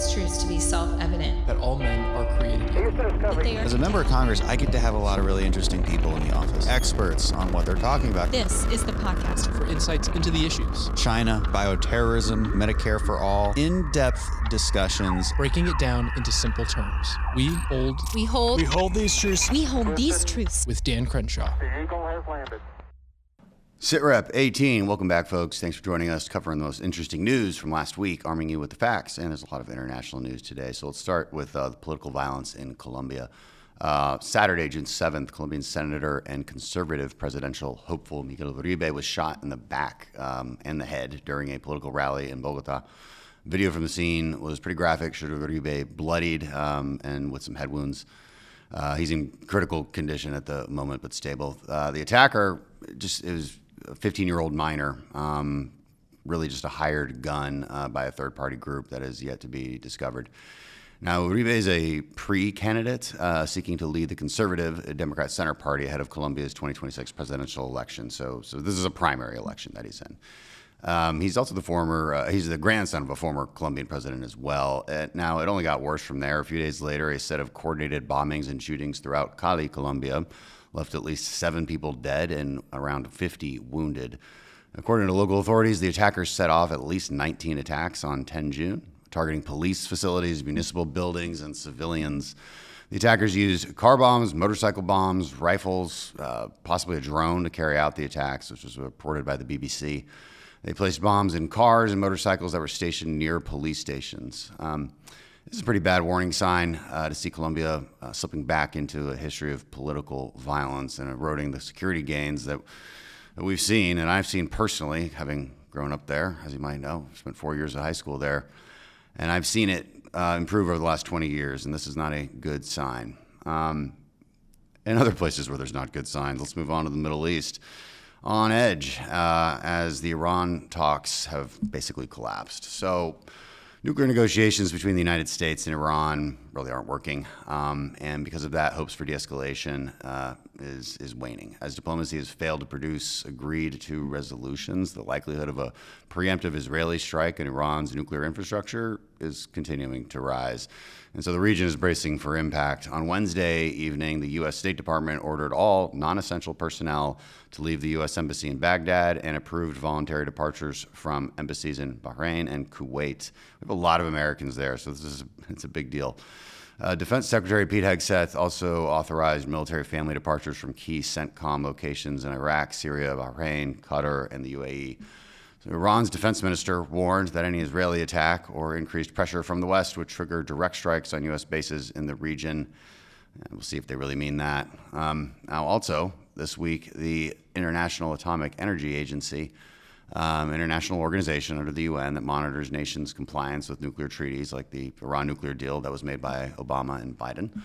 these truths to be self-evident. That all men are created equal. As a member of Congress, I get to have a lot of really interesting people in the office. Experts on what they're talking about. This is the podcast for insights into the issues. China, bioterrorism, Medicare for all. In-depth discussions. Breaking it down into simple terms. We hold these truths. We hold these truths. With Dan Crenshaw. The Eagle has landed. SITREP 18, welcome back, folks. Thanks for joining us, covering the most interesting news from last week, arming you with the facts. And there's a lot of international news today. So let's start with the political violence in Colombia. Saturday, June 7th, Colombian senator and conservative presidential hopeful Miguel Uribe was shot in the back and the head during a political rally in Bogota. Video from the scene was pretty graphic, showed Uribe bloodied and with some head wounds. He's in critical condition at the moment, but stable. The attacker it was a 15-year-old minor, really just a hired gun by a third-party group that is yet to be discovered. Now, Uribe is a pre-candidate seeking to lead the conservative Democrat Center Party ahead of Colombia's 2026 presidential election. So this is a primary election that he's in. He's also he's the grandson of a former Colombian president as well. Now, it only got worse from there. A few days later, a set of coordinated bombings and shootings throughout Cali, Colombia, left at least 7 people dead and around 50 wounded. According to local authorities, the attackers set off at least 19 attacks on 10 June, targeting police facilities, municipal buildings, and civilians. The attackers used car bombs, motorcycle bombs, rifles, possibly a drone to carry out the attacks, which was reported by the BBC. They placed bombs in cars and motorcycles that were stationed near police stations. This is a pretty bad warning sign to see Colombia slipping back into a history of political violence and eroding the security gains that we've seen, and I've seen personally, having grown up there, as you might know. I spent 4 years of high school there, and I've seen it improve over the last 20 years, and this is not a good sign. In other places where there's not good signs, let's move on to the Middle East. On edge, as the Iran talks have basically collapsed. So nuclear negotiations between the United States and Iran really aren't working, and because of that, hopes for de-escalation is waning. As diplomacy has failed to produce agreed-to resolutions, the likelihood of a preemptive Israeli strike on Iran's nuclear infrastructure is continuing to rise. And so the region is bracing for impact. On Wednesday evening, the U.S. State Department ordered all non-essential personnel to leave the U.S. Embassy in Baghdad and approved voluntary departures from embassies in Bahrain and Kuwait. We have a lot of Americans there, so it's a big deal. Defense Secretary Pete Hegseth also authorized military family departures from key CENTCOM locations in Iraq, Syria, Bahrain, Qatar, and the UAE. So Iran's defense minister warned that any Israeli attack or increased pressure from the West would trigger direct strikes on U.S. bases in the region. And we'll see if they really mean that. Now, also, this week, the International Atomic Energy Agency, international organization under the UN that monitors nations' compliance with nuclear treaties, like the Iran nuclear deal that was made by Obama and Biden.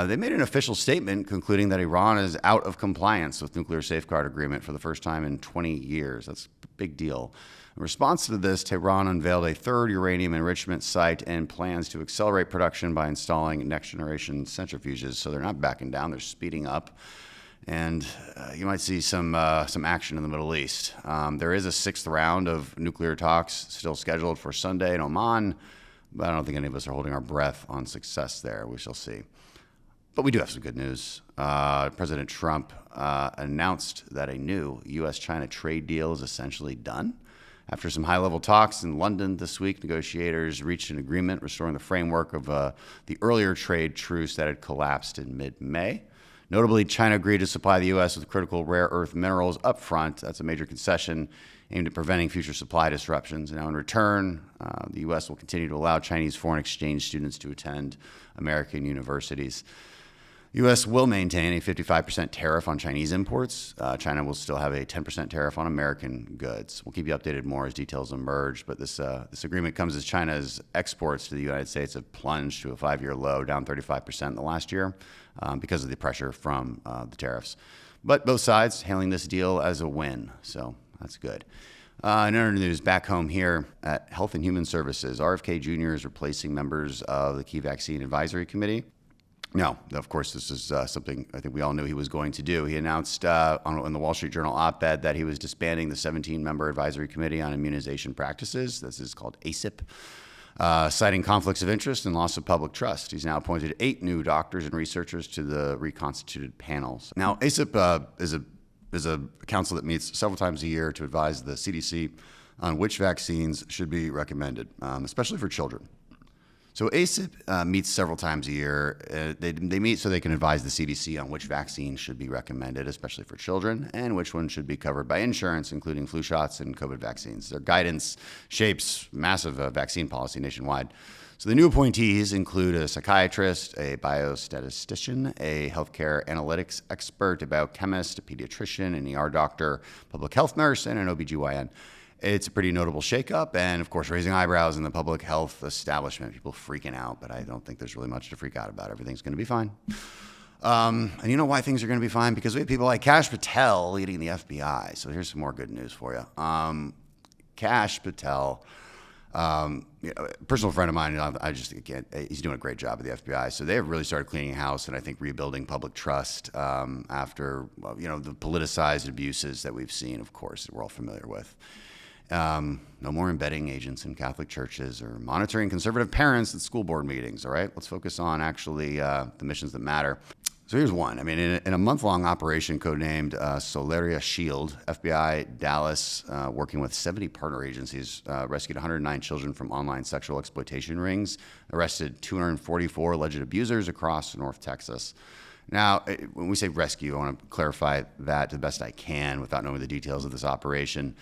They made an official statement concluding that Iran is out of compliance with nuclear safeguard agreement for the first time in 20 years. That's a big deal. In response to this, Tehran unveiled a third uranium enrichment site and plans to accelerate production by installing next-generation centrifuges. So they're not backing down; they're speeding up. And you might see some action in the Middle East. There is a 6th round of nuclear talks still scheduled for Sunday in Oman, but I don't think any of us are holding our breath on success there. We shall see. But we do have some good news. President Trump announced that a new U.S.-China trade deal is essentially done. After some high-level talks in London this week, negotiators reached an agreement restoring the framework of the earlier trade truce that had collapsed in mid-May. Notably, China agreed to supply the U.S. with critical rare earth minerals up front. That's a major concession aimed at preventing future supply disruptions. Now, in return, the U.S. will continue to allow Chinese foreign exchange students to attend American universities. The U.S. will maintain a 55% tariff on Chinese imports. China will still have a 10% tariff on American goods. We'll keep you updated more as details emerge, but this agreement comes as China's exports to the United States have plunged to a 5-year low, down 35% in the last year because of the pressure from the tariffs. But both sides hailing this deal as a win, so that's good. In other news, back home here at Health and Human Services, RFK Jr. is replacing members of the Key Vaccine Advisory Committee. No, of course, this is something I think we all knew he was going to do. He announced in the Wall Street Journal op-ed that he was disbanding the 17-member advisory committee on immunization practices. This is called ACIP. citing conflicts of interest and loss of public trust. He's now appointed 8 new doctors and researchers to the reconstituted panels. Now, ACIP is a council that meets several times a year to advise the CDC on which vaccines should be recommended, especially for children. So ACIP meets several times a year. They meet so they can advise the CDC on which vaccines should be recommended, especially for children, and which ones should be covered by insurance, including flu shots and COVID vaccines. Their guidance shapes massive vaccine policy nationwide. So the new appointees include a psychiatrist, a biostatistician, a healthcare analytics expert, a biochemist, a pediatrician, an ER doctor, public health nurse, and an OBGYN. It's a pretty notable shakeup, and of course, raising eyebrows in the public health establishment. People freaking out, but I don't think there's really much to freak out about. Everything's going to be fine. And you know why things are going to be fine? Because we have people like Kash Patel leading the FBI. So here's some more good news for you. Kash Patel, personal friend of mine, he's doing a great job at the FBI. So they have really started cleaning house and I think rebuilding public trust after, the politicized abuses that we've seen, of course, that we're all familiar with. No more embedding agents in Catholic churches or monitoring conservative parents at school board meetings, all right? Let's focus on actually the missions that matter. So here's one. I mean, in a month-long operation codenamed Solaria Shield, FBI Dallas, working with 70 partner agencies, rescued 109 children from online sexual exploitation rings, arrested 244 alleged abusers across North Texas. Now, when we say rescue, I want to clarify that to the best I can without knowing the details of this operation.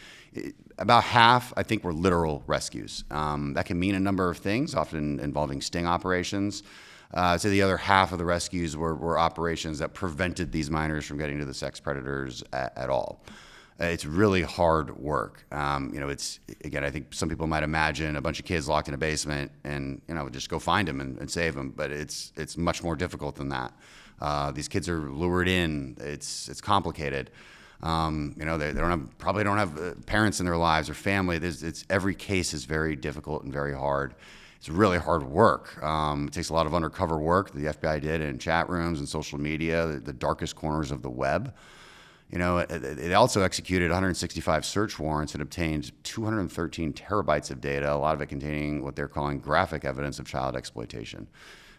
About half, I think, were literal rescues. That can mean a number of things, often involving sting operations. So the other half of the rescues were operations that prevented these minors from getting to the sex predators at all. It's really hard work. It's, again, I think some people might imagine a bunch of kids locked in a basement and, just go find them and save them. But it's much more difficult than that. These kids are lured in. It's complicated. They probably don't have parents in their lives or family. Every case is very difficult and very hard. It's really hard work. It takes a lot of undercover work that the FBI did in chat rooms and social media, the darkest corners of the web. It also executed 165 search warrants and obtained 213 terabytes of data, a lot of it containing what they're calling graphic evidence of child exploitation.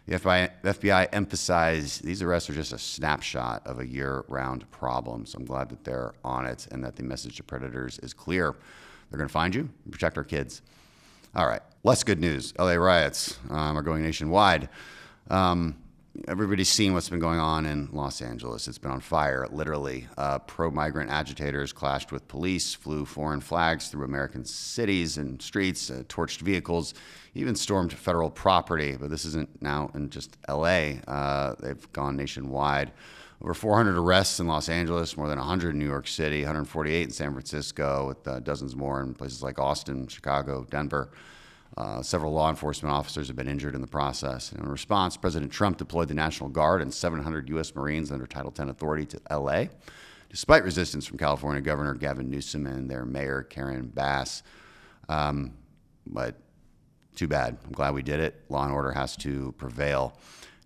The FBI emphasized these arrests are just a snapshot of a year-round problem. So I'm glad that they're on it and that the message to predators is clear. They're going to find you and protect our kids. All right, less good news. LA riots are going nationwide. Everybody's seen what's been going on in Los Angeles. It's been on fire, literally. Pro-migrant agitators clashed with police, flew foreign flags through American cities and streets, torched vehicles, even stormed federal property. But this isn't now in just LA. They've gone nationwide. Over 400 arrests in Los Angeles, more than 100 in New York City, 148 in San Francisco, with dozens more in places like Austin, Chicago, Denver. Several law enforcement officers have been injured in the process. And in response, President Trump deployed the National Guard and 700 U.S. Marines under Title X authority to L.A., despite resistance from California Governor Gavin Newsom and their mayor, Karen Bass. But too bad. I'm glad we did it. Law and order has to prevail.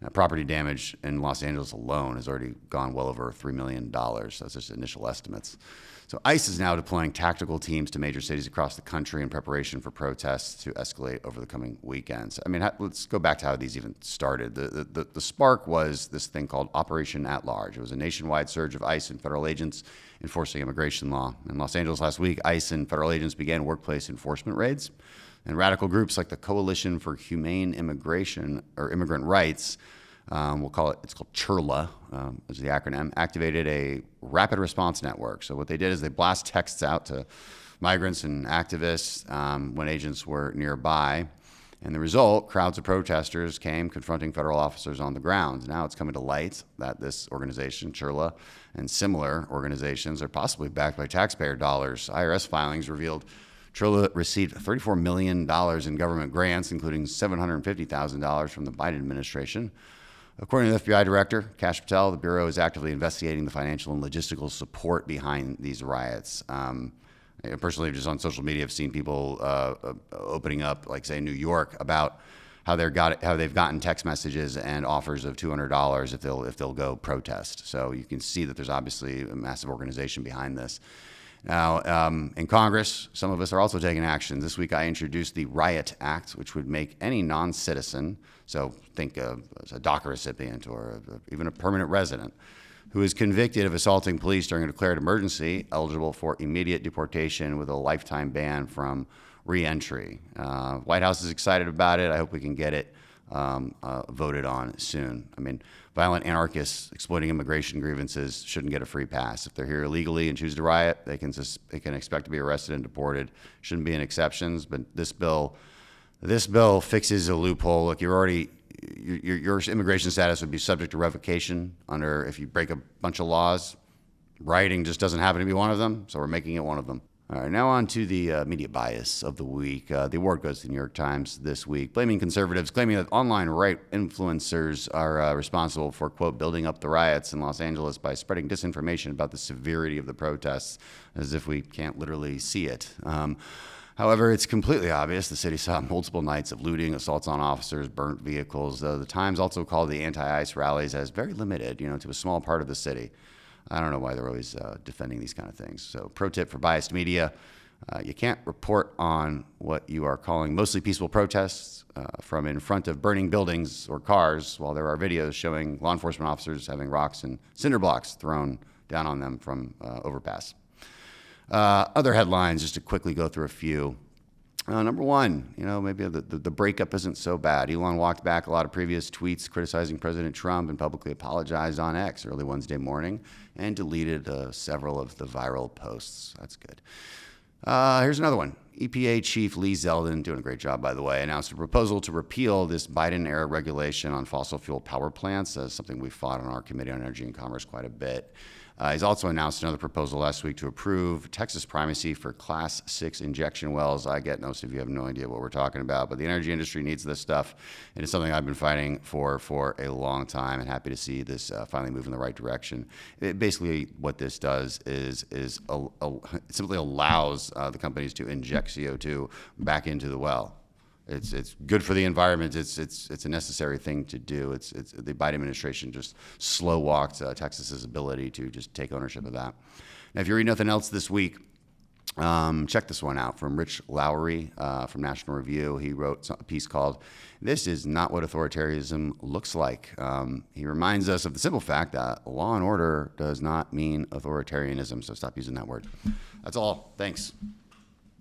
Now, property damage in Los Angeles alone has already gone well over $3 million. That's just initial estimates. So ICE is now deploying tactical teams to major cities across the country in preparation for protests to escalate over the coming weekends. I mean, let's go back to how these even started. The spark was this thing called Operation At Large. It was a nationwide surge of ICE and federal agents enforcing immigration law. In Los Angeles last week, ICE and federal agents began workplace enforcement raids. And radical groups like the Coalition for Humane Immigration or Immigrant Rights, it's called CHRLA, is the acronym, activated a rapid response network. So what they did is they blast texts out to migrants and activists when agents were nearby. And the result, crowds of protesters came confronting federal officers on the ground. Now it's coming to light that this organization, CHRLA, and similar organizations are possibly backed by taxpayer dollars. IRS filings revealed CHRLA received $34 million in government grants, including $750,000 from the Biden administration. According to the FBI director, Kash Patel, the Bureau is actively investigating the financial and logistical support behind these riots. Personally, just on social media, I've seen people opening up, like, say, New York, about how they've gotten text messages and offers of $200 if they'll go protest. So you can see that there's obviously a massive organization behind this. Now, in Congress, some of us are also taking action. This week, I introduced the Riot Act, which would make any non-citizen, so think a DACA recipient or even a permanent resident, who is convicted of assaulting police during a declared emergency, eligible for immediate deportation with a lifetime ban from re-entry. White House is excited about it. I hope we can get it voted on soon. I mean, violent anarchists exploiting immigration grievances shouldn't get a free pass. If they're here illegally and choose to riot, they can expect to be arrested and deported. Shouldn't be an exceptions, but this bill fixes a loophole. Look, your immigration status would be subject to revocation if you break a bunch of laws. Rioting just doesn't happen to be one of them, so we're making it one of them. All right, now on to the media bias of the week. The award goes to the New York Times this week, blaming conservatives, claiming that online right influencers are responsible for, quote, building up the riots in Los Angeles by spreading disinformation about the severity of the protests, as if we can't literally see it. However, it's completely obvious the city saw multiple nights of looting, assaults on officers, burnt vehicles. The Times also called the anti-ICE rallies as very limited, to a small part of the city. I don't know why they're always defending these kind of things. So pro tip for biased media, you can't report on what you are calling mostly peaceful protests from in front of burning buildings or cars while there are videos showing law enforcement officers having rocks and cinder blocks thrown down on them from overpass. Other headlines, just to quickly go through a few. Number one, maybe the breakup isn't so bad. Elon walked back a lot of previous tweets criticizing President Trump and publicly apologized on X early Wednesday morning and deleted several of the viral posts. That's good. Here's another one. EPA Chief Lee Zeldin, doing a great job, by the way, announced a proposal to repeal this Biden-era regulation on fossil fuel power plants, something we fought on our Committee on Energy and Commerce quite a bit. He's also announced another proposal last week to approve Texas primacy for Class 6 injection wells. I get most of you have no idea what we're talking about, but the energy industry needs this stuff, and it's something I've been fighting for a long time, and happy to see this finally move in the right direction. Basically, what this does is it simply allows the companies to inject CO2 back into the well. It's good for the environment. It's a necessary thing to do. It's the Biden administration just slow walked Texas's ability to just take ownership of that. Now, if you read nothing else this week, check this one out from Rich Lowry from National Review. He wrote a piece called "This is Not What Authoritarianism Looks Like." He reminds us of the simple fact that law and order does not mean authoritarianism. So stop using that word. That's all. Thanks.